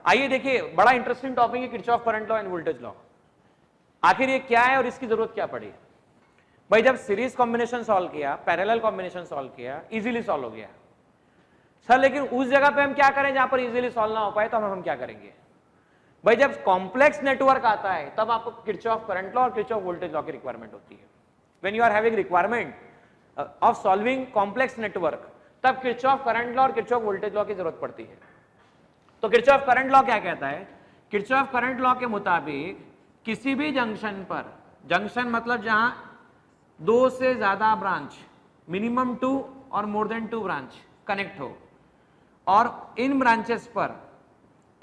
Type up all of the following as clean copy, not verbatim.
आइए देखिए, बड़ा इंटरेस्टिंग टॉपिक है Kirchhoff current law end voltage law. आखिर ये क्या है और इसकी जरूरत क्या पड़ी? भाई जब सीरीज कॉम्बिनेशन सॉल्व किया, पैरेलल कॉम्बिनेशन सॉल्व किया, इजीली सॉल्व हो गया सर, लेकिन उस जगह पे हम क्या करें जहां पर इजीली सॉल्व ना हो पाए, तो हम क्या करेंगे? भाई जब कॉम्प्लेक्स नेटवर्क आता है तब आपको किरचॉफ करंट लॉ और किरचॉफ वोल्टेज लॉ की रिक्वायरमेंट होती है। When you are having requirement of solving complex network, तब किरचॉफ करंट लॉ और किरचॉफ वोल्टेज लॉ की जरूरत पड़ती है। तो किरचॉफ करंट लॉ क्या कहता है? किरचॉफ करंट लॉ के मुताबिक किसी भी जंक्शन पर, जंक्शन मतलब जहां दो से ज्यादा ब्रांच, मिनिमम 2 और मोर देन 2 ब्रांच कनेक्ट हो, और इन ब्रांचेस पर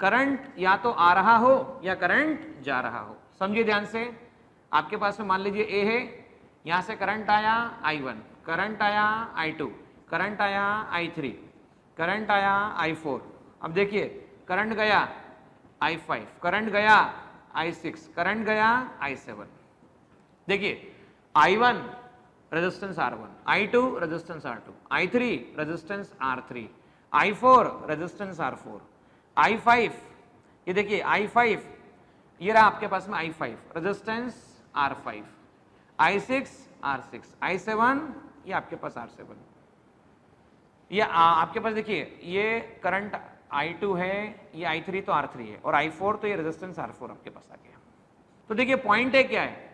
करंट या तो आ रहा हो या करंट जा रहा हो। समझिए ध्यान से, आपके पास में मान लीजिए ए है, यहां से करंट आया I1, करंट आया I2, करंट आया I3, करंट आया I4। अब देखिए करंट गया I5, करंट गया I6, करंट गया I7। देखिए I1 resistance R1, I2 resistance R2, I3 resistance R3, I4 resistance R4, I5, ये देखिए I5, ये रहा आपके पास में I5 resistance R5, I6 R6, I7 ये आपके पास R7। ये आपके पास देखिए ये करंट I2 है, ये I3 तो R3 है, और I4 तो ये रेजिस्टेंस R4 आपके पास आ गया। तो देखिए पॉइंट है क्या है?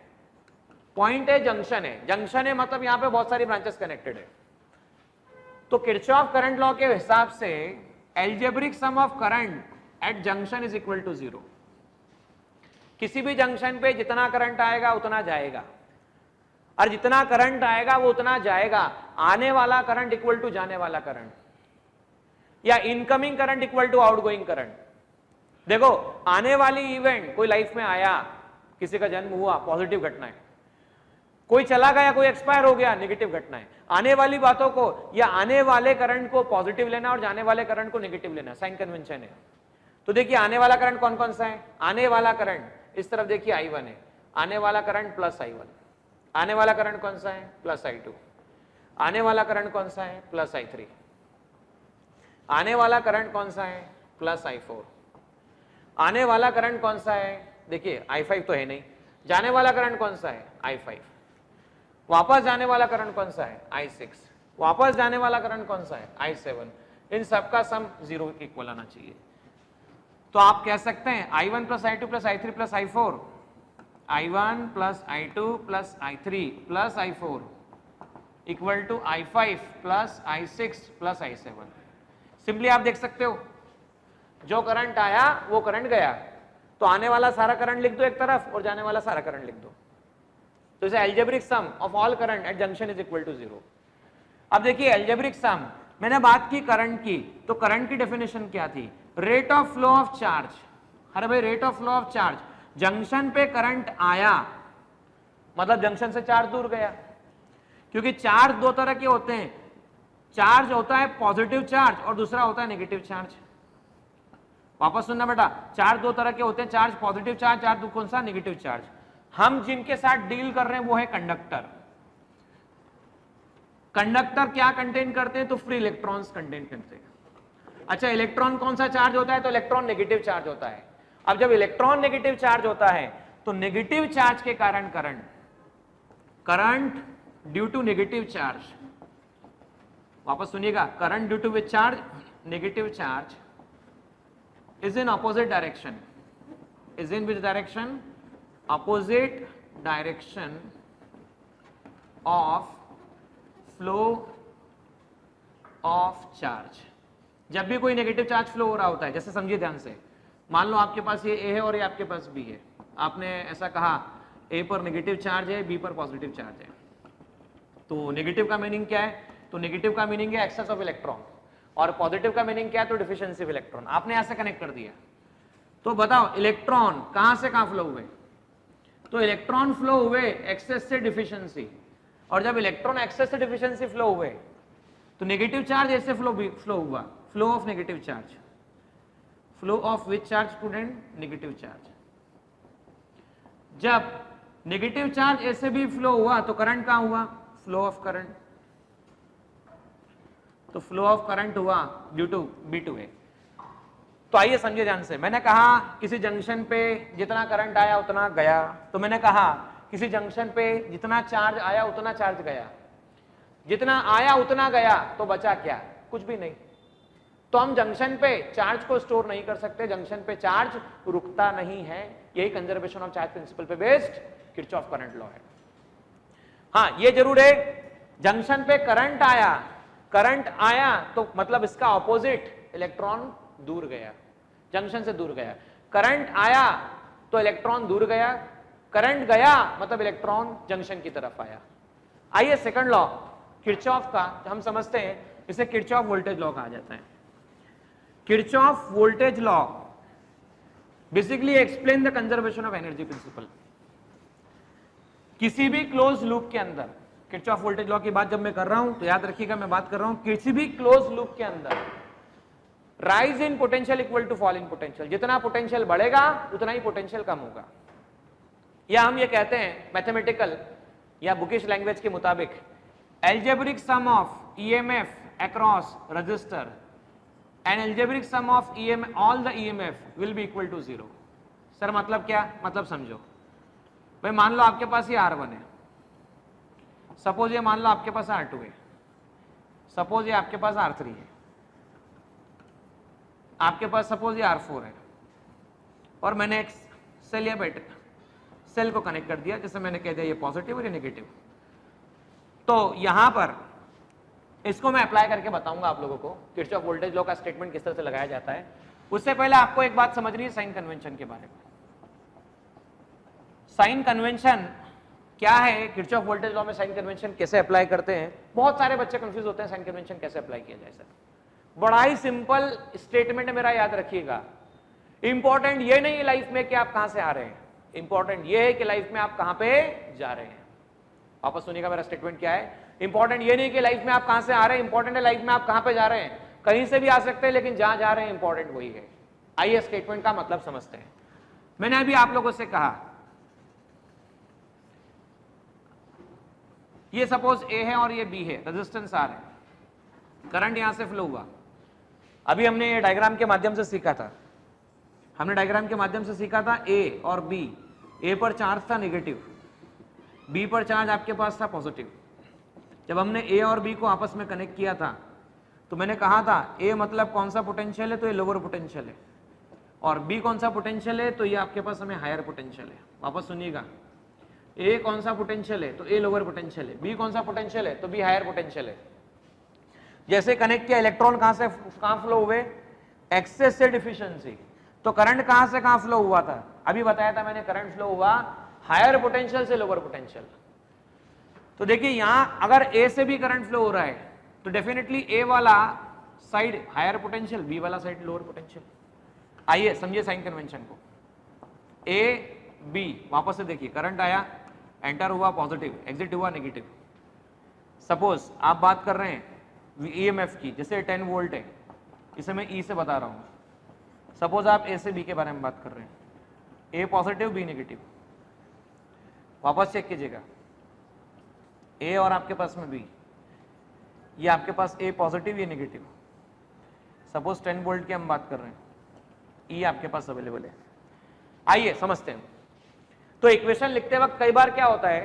पॉइंट है जंक्शन है। जंक्शन है मतलब यहां पे बहुत सारी ब्रांचेस कनेक्टेड है। तो किरचॉफ करंट लॉ के हिसाब से algebraic sum of current at junction is equal to 0। किसी भी जंक्शन पे जितना करंट आएगा उतना जाएगा, और जितना करंट आएगा वो उतना जाएगा। आने वाला करंट इक्वल टू जाने वाला करंट, या incoming current equal to outgoing current. देखो आने वाली इवेंट, कोई लाइफ में आया, किसी का जन्म हुआ, पॉजिटिव घटना है, कोई चला गया, कोई एक्सपायर हो गया, नेगेटिव घटना है। आने वाली बातों को या आने वाले करंट को पॉजिटिव लेना और जाने वाले करंट को नेगेटिव लेना, साइन कन्वेंशन है। तो देखिए आने वाला करंट कौन कौन सा है? आने वाला करंट इस तरफ देखिए I1 है, आने वाला करंट प्लस I1, आने वाला करंट कौन सा है? प्लस I2, आने वाला करंट कौन सा है? प्लस I3, आने वाला करंट कौन सा है? प्लस I4, आने वाला करंट कौन सा है? देखिए I5 तो है नहीं, जाने वाला करंट कौन सा है? I5, वापस जाने वाला करंट कौन सा है? I6, वापस जाने वाला करंट कौन सा है? I7। इन सबका सम 0 के इक्वल आना चाहिए। तो आप कह सकते हैं I1 plus I2 plus I3 plus I4, I1 plus I2 plus I3 plus I4 equal to I5 plus I6 plus I7। Simply आप देख सकते हो, जो करंट आया वो करंट गया, तो आने वाला सारा करंट लिख दो एक तरफ और जाने वाला सारा करंट लिख दो। तो इसे algebraic sum of all current at junction is equal to 0। अब देखिए एल्जेब्रिक सम, मैंने बात की करंट की, तो करंट की डेफिनेशन क्या थी? Rate of flow of charge. अरे भाई rate of flow of charge, junction पे करंट आया मतलब जंक्शन से चार्ज दूर गया, क्योंकि चार्ज दो तरह के होते हैं। चार्ज होता है पॉजिटिव चार्ज और दूसरा होता है नेगेटिव चार्ज। वापस सुनना बेटा, चार्ज दो तरह के होते हैं, चार्ज पॉजिटिव चार्ज, चार्ज कौन सा? Negative charge. हम जिनके साथ डील कर रहे हैं वो है कंडक्टर। कंडक्टर क्या कंटेन करते हैं? तो फ्री इलेक्ट्रॉन्स कंटेन करते हैं। अच्छा, इलेक्ट्रॉन कौन सा चार्ज होता है? तो इलेक्ट्रॉन नेगेटिव चार्ज होता है। अब जब इलेक्ट्रॉन नेगेटिव चार्ज होता है तो नेगेटिव चार्ज के कारण current due to negative charge, वापस सुनिएगा, current due to which charge? Negative charge is in opposite direction, is in which direction? Opposite direction of flow of charge। जब भी कोई नेगेटिव चार्ज फ्लो हो रहा होता है, जैसे समझिए ध्यान से, मान लो आपके पास ये A है और ये आपके पास B है, आपने ऐसा कहा A पर नेगेटिव चार्ज है, B पर पॉजिटिव चार्ज है। तो नेगेटिव का मीनिंग क्या है? तो नेगेटिव का मीनिंग है एक्सेस ऑफ इलेक्ट्रॉन, और पॉजिटिव का मीनिंग क्या है? तो डिफिशिएंसी ऑफ इलेक्ट्रॉन। आपने ऐसे कनेक्ट कर दिया, तो बताओ इलेक्ट्रॉन कहां से कहां फ्लो हुए? तो इलेक्ट्रॉन फ्लो हुए एक्सेस से डिफिशिएंसी, और जब इलेक्ट्रॉन एक्सेस से डिफिशिएंसी फ्लो हुए तो नेगेटिव चार्ज ऐसे फ्लो हुआ, flow of negative charge. Flow of which charge student? Negative charge. जब नेगेटिव चार्ज ऐसे भी फ्लो हुआ तो करंट कहां हुआ? Flow of current. तो फ्लो ऑफ करंट हुआ ड्यू टू B2A। तो आइए समझिए ध्यान से। मैंने कहा किसी जंक्शन पे जितना करंट आया उतना गया, तो मैंने कहा किसी जंक्शन पे जितना चार्ज आया उतना चार्ज गया, जितना आया उतना गया, तो बचा क्या? कुछ भी नहीं। तो हम जंक्शन पे चार्ज को स्टोर नहीं कर सकते, जंक्शन पे चार्ज रुकता नहीं है। यही कंजर्वेशन ऑफ चार्ज प्रिंसिपल पे बेस्ड किरचॉफ करंट लॉ है। हाँ, ये जरूर है, जंक्शन पे करंट आया तो मतलब इसका ऑपोजिट, इलेक्ट्रॉन दूर गया, जंक्शन से दूर गया। करंट आया तो इलेक्ट्रॉन दूर गया, करंट गया मतलब इलेक्ट्रॉन जंक्शन की तरफ आया। आइए सेकंड लॉ किरचॉफ का हम समझते हैं, इसे किरचॉफ वोल्टेज लॉ कहा जाता है। Kirchhoff voltage law basically explain the conservation of energy principal. किसी भी क्लोज लूप के अंदर, किरचॉफ वोल्टेज लॉ की बात जब मैं कर रहा हूं तो याद रखिएगा मैं बात कर रहा हूं किसी भी क्लोज लूप के अंदर rise in potential equal to fall in potential. जितना पोटेंशियल बढ़ेगा उतना ही पोटेंशियल कम होगा। या हम ये कहते हैं मैथमेटिकल या बुकिश लैंग्वेज के मुताबिक, algebraic sum of EMF across resistor and algebraic sum of EMF all the EMF will be equal to 0। Sir मतलब क्या? मतलब समझो भाई, मान लो आपके पास ये R1 है, सपोज ये मान लो आपके पास R2 है, सपोज ये आपके पास R3 है, आपके पास सपोज ये R4 है, और मैंने एक सेल या बैटरी सेल को कनेक्ट कर दिया, जैसे मैंने कह दिया ये पॉजिटिव और ये नेगेटिव। तो यहां पर इसको मैं अप्लाई करके बताऊंगा आप लोगों को किरचॉफ वोल्टेज लॉ का स्टेटमेंट किस तरह से लगाया जाता है। उससे पहले आपको एक बात समझनी है साइन कन्वेंशन के बारे में। साइन कन्वेंशन क्या है? किरचॉफ वोल्टेज लॉ में साइन कन्वेंशन कैसे अप्लाई करते हैं? बहुत सारे बच्चे कंफ्यूज होते हैं साइन कन्वेंशन कैसे अप्लाई किया जाए। सर बड़ा ही सिंपल स्टेटमेंट है मेरा, याद रखिएगा। इंपॉर्टेंट ये नहीं है लाइफ में कि आप कहां से आ रहे हैं, इंपॉर्टेंट ये है कि लाइफ में आप कहां पे जा रहे हैं। वापस सुनिएगा मेरा स्टेटमेंट क्या है। इंपॉर्टेंट ये नहीं कि लाइफ में आप कहां से आ रहे हैं, इंपॉर्टेंट है लाइफ में आप कहां पे जा रहे हैं। कहीं से भी आ सकते हैं लेकिन जहां जा रहे हैं इंपॉर्टेंट वही है। आइए स्टेटमेंट का मतलब समझते हैं। मैंने अभी आप लोगों से कहा ये सपोज ए है और ये बी है, रेजिस्टेंस आर है, करंट यहां से फ्लो हुआ। अभी हमने ये डायग्राम के माध्यम से सीखा था, हमने डायग्राम के माध्यम से सीखा था ए और बी। ए पर चार्ज था नेगेटिव, बी पर चार्ज आपके पास था पॉजिटिव। जब हमने ए और बी को आपस में कनेक्ट किया था तो मैंने कहा था ए मतलब कौन सा पोटेंशियल है, तो ये लोअर पोटेंशियल है, और बी कौन सा पोटेंशियल है, तो ये आपके पास हमें हायर पोटेंशियल है। वापस सुनिएगा, ए कौन सा पोटेंशियल है, तो ए लोअर पोटेंशियल है, बी कौन सा पोटेंशियल है, तो बी हायर पोटेंशियल है। जैसे कनेक्ट किया, इलेक्ट्रॉन कहां फ्लो हुए, एक्सेस से डिफिशिएंसी। तो करंट कहां से कहां फ्लो हुआ था, अभी बताया था मैंने, करंट फ्लो हुआ हायर पोटेंशियल से लोअर पोटेंशियल। तो देखिए यहां अगर ए से भी करंट फ्लो हो रहा है तो डेफिनेटली ए वाला साइड हायर पोटेंशियल, बी वाला साइड लोअर पोटेंशियल। आइए समझिए साइन कन्वेंशन को। ए बी, वापस से देखिए, करंट आया, एंटर हुआ पॉजिटिव, एग्जिट हुआ नेगेटिव। सपोज आप बात कर रहे हैं ईएमएफ की, जैसे 10 वोल्ट है, इसे मैं ई से बता रहा हूं। सपोज आप ए से बी के बारे में बात कर रहे हैं, ए पॉजिटिव बी नेगेटिव। वापस चेक कीजिएगा, ए और आपके पास में बी, ये आपके पास ए पॉजिटिव ये नेगेटिव। सपोज 10 वोल्ट की हम बात कर रहे हैं, ई आपके पास अवेलेबल है। आइए समझते हैं। तो इक्वेशन लिखते वक्त कई बार क्या होता है,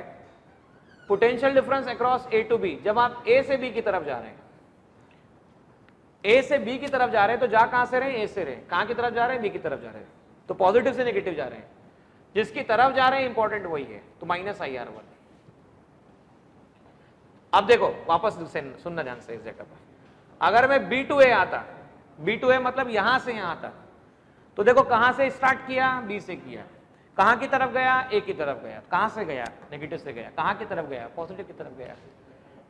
potential difference across A to B, जब आप ए से बी की तरफ जा रहे हैं, ए से बी की तरफ जा रहे हैं तो जा कहां से रहे हैं, ए से रहे। कहां की तरफ जा रहे हैं, बी की तरफ जा रहे हैं, तो पॉजिटिव से नेगेटिव जा रहे हैं। जिसकी तरफ जा रहे हैं इंपॉर्टेंट वही है, तो माइनस IR1। अब देखो वापस सुनना ध्यान से इस जगह पर, अगर मैं B2A आता, B2A मतलब यहां से यहां आता, तो देखो कहां से स्टार्ट किया, बी से किया, कहां की तरफ गया, ए की तरफ गया, कहां से गया, नेगेटिव से गया, कहां की तरफ गया, पॉजिटिव की तरफ गया।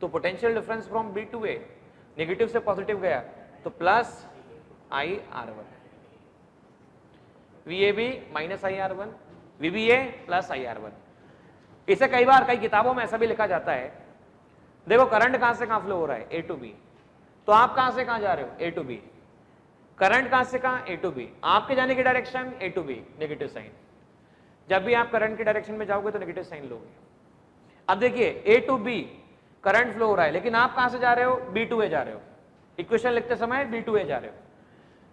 तो potential difference from B2A, negative से पॉजिटिव गया तो plus IR1, VAB minus IR1, VBA plus IR1। इसे कई बार कई किताबों में ऐसा भी लिखा जाता है, देखो करंट कहां से कहां फ्लो हो रहा है, A to B, तो आप कहां से कहां जा रहे हो, A to B। करंट कहां से कहां, A to B, आपके जाने की direction A to B, negative sign. जब भी आप करंट की डायरेक्शन में जाओगे तो नेगेटिव साइन लोगे। अब देखिए A to B current flow हो रहा है, लेकिन आप कहां से जा रहे हो, B to A जा रहे हो। इक्वेशन लिखते समय B to A जा रहे हो।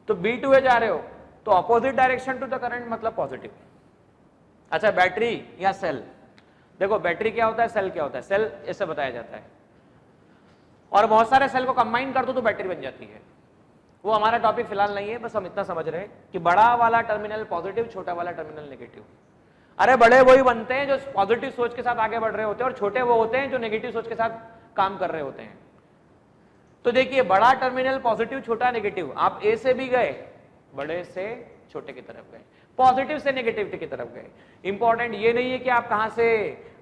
तो B2A जा रहे हो तो opposite direction to the current मतलब पॉजिटिव। अच्छा बैटरी या सेल, देखो बैटरी क्या होता है, सेल क्या होता है, सेल ऐसे बताया जाता है, और बहुत सारे सेल को कंबाइन कर दो तो बैटरी बन जाती है। वो हमारा टॉपिक फिलहाल नहीं है, बस हम इतना समझ रहे हैं कि बड़ा वाला टर्मिनल पॉजिटिव, छोटा वाला टर्मिनल नेगेटिव। अरे बड़े वही बनते हैं जो पॉजिटिव सोच के साथ आगे बढ़ रहे होते हैं, और छोटे वो होते हैं जो नेगेटिव सोच के साथ काम कर रहे होते हैं। तो देखिए बड़ा टर्मिनल पॉजिटिव, छोटा नेगेटिव, आप ए से भी गए, बड़े से छोटे की तरफ गए, पॉजिटिव से नेगेटिविटी की तरफ गए। इंपॉर्टेंट ये नहीं है कि आप कहां से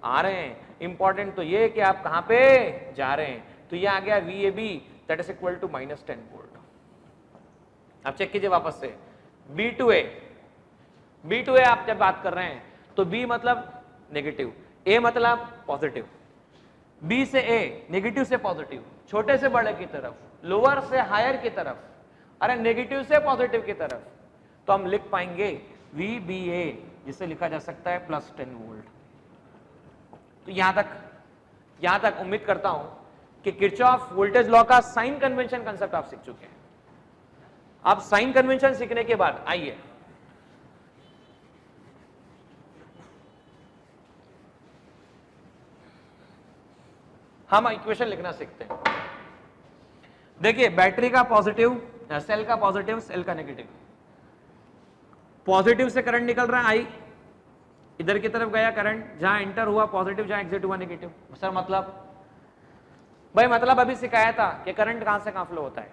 आ रहे हैं, इंपॉर्टेंट तो ये है कि आप कहां पे जा रहे हैं। तो ये आ गया VAB that is equal to -10 volt. अब चेक कीजिए वापस से, B2A आप जब बात कर रहे हैं तो B मतलब नेगेटिव, A मतलब पॉजिटिव, B से A नेगेटिव से पॉजिटिव, छोटे से बड़े की तरफ, लोअर से हायर की तरफ, अरे नेगेटिव से पॉजिटिव की तरफ, तो हम लिख पाएंगे VBA, जिसे लिखा जा सकता है +10 वोल्ट। तो यहां तक उम्मीद करता हूं कि किरचॉफ वोल्टेज लॉ का साइन कन्वेंशन कंसेप्ट आप सीख चुके हैं। आप साइन कन्वेंशन सीखने के बाद आइए हम इक्वेशन लिखना सीखते हैं। देखिए बैटरी का पॉजिटिव, सेल का पॉजिटिव, सेल का नेगेटिव। पॉजिटिव से करंट निकल रहा है आई, इधर की तरफ गया करंट, जहां एंटर हुआ पॉजिटिव, जहां एग्जिट हुआ नेगेटिव। सर मतलब भाई मतलब अभी सिखाया था कि करंट कहां से कहां फ्लो होता है।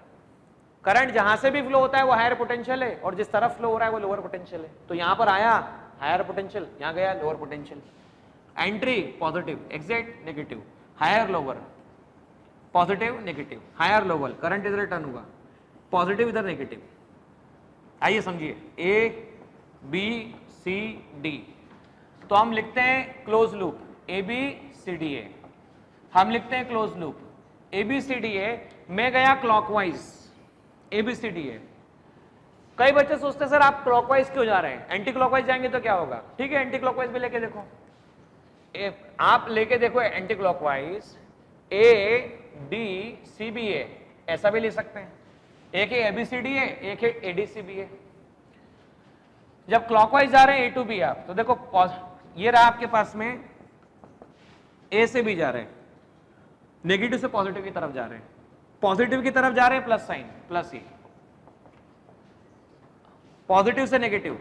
करंट जहां से भी फ्लो होता है वो हायर पोटेंशियल है, और जिस तरफ फ्लो हो रहा है वो लोअर पोटेंशियल है। तो यहां पर आया हायर पोटेंशियल, यहां गया lower potential. Entry positive, exit negative, higher lower, positive negative, higher lower, current इधर टर्न हुआ, पॉजिटिव इधर नेगेटिव। आइए समझिए ABCD, तो हम लिखते हैं क्लोज लूप ABCDA, हम लिखते हैं क्लोज लूप ABCDA। मैं गया क्लॉकवाइज ABCDA। कई बच्चे सोचते हैं सर आप क्लॉकवाइज क्यों जा रहे हैं, एंटी क्लॉकवाइज जाएंगे तो क्या होगा। ठीक है एंटी क्लॉकवाइज भी लेके देखो, आप लेके देखो एंटी क्लॉकवाइज ADCBA, ऐसा भी ले सकते हैं, एक है ABCDA, एक है ADCBA। जब क्लॉकवाइज जा रहे हैं A to B आप, तो देखो ये रहा आपके पास में A से B जा रहे हैं, नेगेटिव से पॉजिटिव की तरफ जा रहे हैं, पॉजिटिव की तरफ जा रहे हैं plus sign plus E, positive से नेगेटिव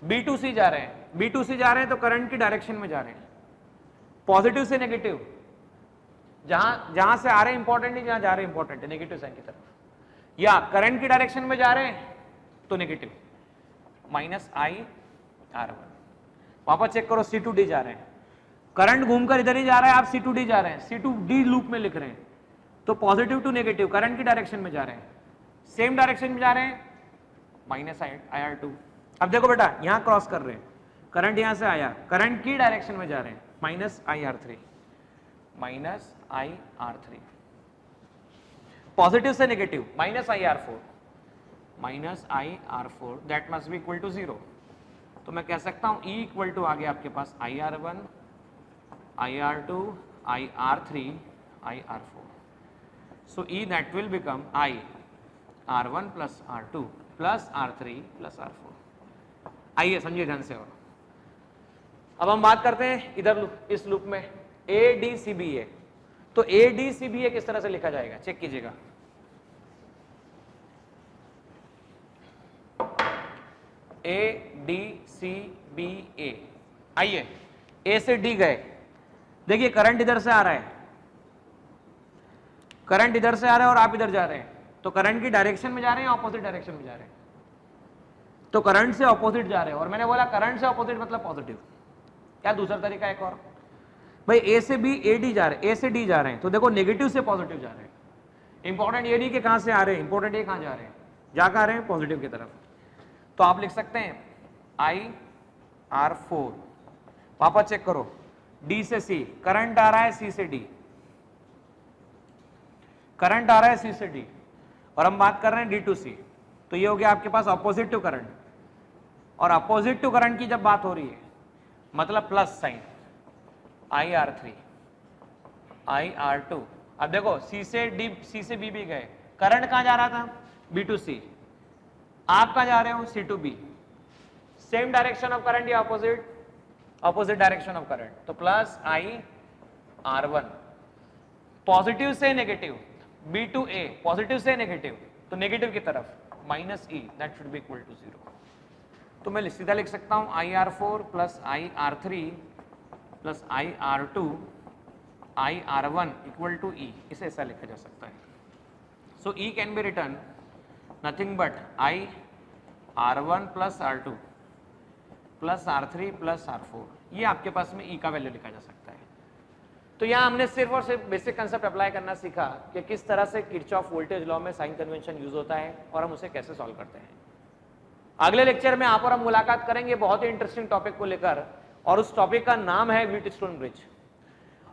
B2C जा रहे हैं, B2C जा रहे हैं तो करंट की डायरेक्शन में जा रहे हैं, पॉजिटिव से नेगेटिव, जहां से आ रहे हैं इंपॉर्टेंट नहीं, जहां जा रहे हैं इंपॉर्टेंट है, नेगेटिव साइन की तरफ, या करंट की डायरेक्शन में जा रहे हैं तो नेगेटिव -IR1। वापस चेक करो C2D जा रहे हैं, करंट घूमकर इधर ही जा रहा है, आप C2D जा रहे हैं, C2D लूप में लिख रहे हैं, तो पॉजिटिव टू नेगेटिव करंट की डायरेक्शन में जा रहे हैं, सेम डायरेक्शन में जा रहे हैं -IR2। अब देखो बेटा यहां क्रॉस कर रहे हैं, करंट यहां से आया, करंट की डायरेक्शन में जा रहे हैं -IR3, -IR3, पॉजिटिव से negative -IR4, -IR4 that must be equal to 0। तो मैं कह सकता हूं E इक्वल टू आ गया आपके पास IR1, IR2, IR3, IR4। So E that will become IR1 plus R2 plus R3 plus R4। आइए समझिए ध्यान से। और अब हम बात करते हैं इधर इस लूप में ADCBA। तो ADCBA किस तरह से लिखा जाएगा चेक कीजिएगा। ADCBA, आइए A से D गए, देखिए करंट इधर से आ रहा है, करंट इधर से आ रहा है और आप इधर जा रहे हैं, तो करंट की डायरेक्शन में जा रहे हैं, ऑपोजिट डायरेक्शन में जा रहे हैं, तो करंट से ऑपोजिट जा रहे हैं। और मैंने बोला करंट से ऑपोजिट मतलब पॉजिटिव। क्या दूसरा तरीका एक और, भाई A से B AD जा रहे हैं, A से D जा रहे हैं, तो देखो नेगेटिव से पॉजिटिव जा रहे हैं। इंपॉर्टेंट ये नहीं कि कहां से आ रहे हैं, इंपॉर्टेंट ये कहां जा रहे हैं, जा कहां रहे हैं पॉजिटिव की तरफ। तो आप लिख सकते हैं IR4। वापस चेक करो, D से C करंट आ रहा है, C से D करंट आ रहा है, C से D, और हम बात कर रहे हैं D to C। तो ये हो गया आपके पास अपोजिट टू करंट, और अपोजिट टू करंट की जब बात हो रही है मतलब प्लस साइन IR3 IR2। अब देखो C से B भी गए, करंट कहां जा रहा था B to C, आप कहां जा रहे हो, C to B, same direction of current या opposite, opposite direction of current, तो प्लस आई R1, पॉजिटिव से negative, B to A, positive से नेगेटिव, तो नेगेटिव की तरफ minus E, that should be equal to 0। तो मैं सीधा लिख सकता हूं IR4 plus IR3 plus IR2 IR1 equal to E, इसे ऐसा लिखा जा सकता है। So E can be written nothing but IR1 plus R2 plus R3 plus R4, ये आपके पास में ई का वैल्यू लिखा जा सकता है। तो यहाँ हमने सिर्फ और सिर्फ बेसिक कंसेप्ट अप्लाई करना सीखा कि किस तरह से किरचॉफ वोल्टेज लॉ में साइन कन्वेंशन यूज होता है और हम उसे कैसे सॉल्व करते हैं। अगले लेक्चर में आप और हम मुलाकात करेंगे बहुत ही इंटरेस्टिंग टॉपिक को लेकर, और उस टॉपिक का नाम है व्हीटस्टोन ब्रिज।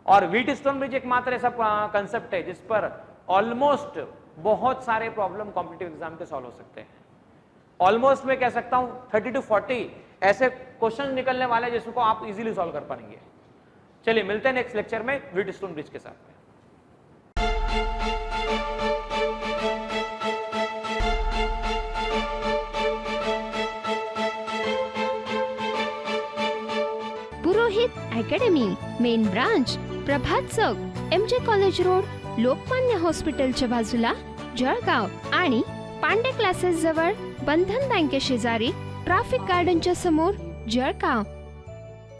और व्हीटस्टोन ब्रिज एकमात्र ऐसा कंसेप्ट है जिस पर ऑलमोस्ट बहुत सारे प्रॉब्लम कॉम्पिटिटिव एग्जाम के सॉल्व हो सकते हैं। ऑलमोस्ट मैं कह सकता हूं 30 to 40 ऐसे क्वेश्चन निकलने वाले हैं जिसको आप इजीली सॉल्व कर पाएंगे। चलिए मिलते हैं नेक्स्ट लेक्चर में व्हीटस्टोन ब्रिज के साथ में। पुरोहित अकॅडमी, मेन ब्रांच प्रभात चौक, MJ कॉलेज रोड, लोकमान्य हॉस्पिटलच्या बाजूला, जळगाव, आणि पांडे क्लासेस जवळ, बंधन बँके शेजारी, ट्रॅफिक गार्डनच्या समोर, जळगाव।